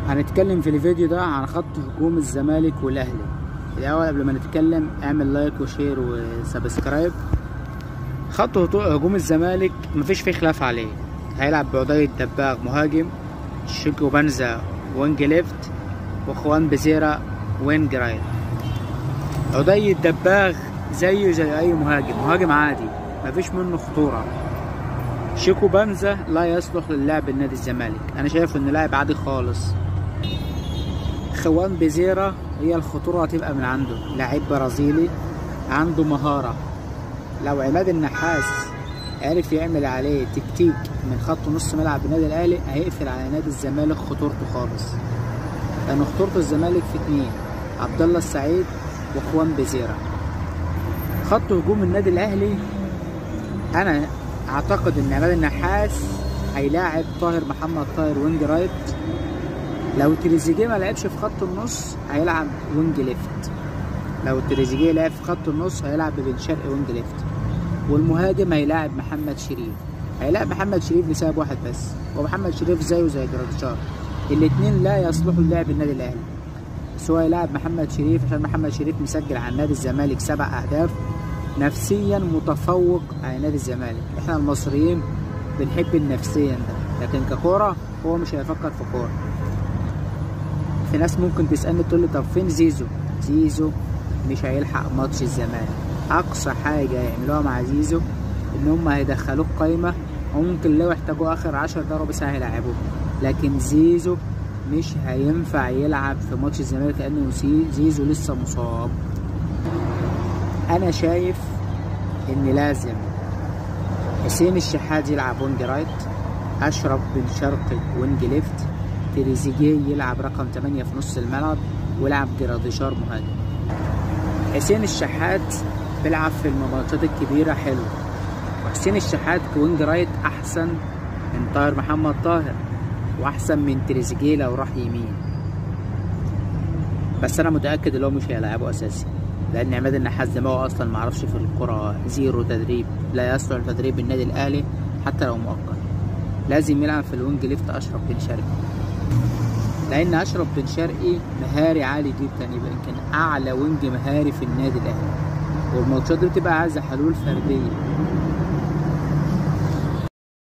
هنتكلم في الفيديو ده عن خط هجوم الزمالك والاهلي. الاول قبل ما نتكلم اعمل لايك وشير وسبسكرايب. خط هجوم الزمالك مفيش فيه خلاف عليه، هيلعب بعدي الدباغ مهاجم، شيكو بنزا وينج ليفت، واخوان بزيرة وينج رايت. عدي الدباغ زيه زي اي مهاجم عادي، مفيش منه خطورة. شيكو بنزا لا يصلح للعب النادي الزمالك، انا شايف انه لاعب عادي خالص. خوان بزيرة هي الخطورة هتبقى من عنده، لاعب برازيلي عنده مهارة. لو عماد النحاس عرف يعمل عليه تكتيك من خط نص ملعب النادي الاهلي هيقفل على نادي الزمالك خطورته خالص، لان خطورة الزمالك في اتنين: عبد الله السعيد واخوان بزيرة. خط هجوم النادي الاهلي انا اعتقد ان عماد النحاس هيلاعب محمد طاهر وينج رايت. لو تريزيجيه ما لعبش في خط النص هيلعب وينج ليفت. لو تريزيجيه لعب في خط النص هيلعب ببن شرقي وينج ليفت. والمهاجم هيلاعب محمد شريف. هيلاعب محمد شريف لسبب واحد بس، ومحمد شريف زيه زي جراديشار، الاتنين لا يصلحوا للعب النادي الاهلي. بس هو هيلاعب محمد شريف عشان محمد شريف مسجل على نادي الزمالك 7 أهداف، نفسيا متفوق على نادي الزمالك. احنا المصريين بنحب النفسيا ده، لكن ككوره هو مش هيفكر في كوره. في ناس ممكن تسالني تقول لي طب فين زيزو؟ زيزو مش هيلحق ماتش الزمالك. اقصى حاجه يعملوها مع زيزو ان هم هيدخلوه قايمه، وممكن لو احتاجوا اخر 10 دقايق ربع ساعه هيلعبوه، لكن زيزو مش هينفع يلعب في ماتش الزمالك لانه زيزو لسه مصاب. انا شايف ان لازم حسين الشحات يلعب وينج رايت، اشرف بن شرقي وينج ليفت، تريزيجيه يلعب رقم 8 في نص الملعب، ويلعب جراديشار مهاجم. حسين الشحات بيلعب في الماتشات الكبيره حلو، وحسين الشحات كوينج رايت احسن من محمد طاهر، واحسن من تريزيجيه لو راح يمين. بس انا متاكد ان هو مش هيلعبه اساسي، لان عماد النحاس دماغه اصلا معرفش في الكره، زيرو تدريب، لا يصلح لتدريب النادي الاهلي حتى لو مؤقت. لازم يلعب في الوينج ليفت اشرف بن شرقي، لان اشرف بن شرقي مهاري عالي جدا، يبقى يمكن اعلى وينج مهاري في النادي الاهلي. والماتشات دي بتبقى عايزه حلول فرديه،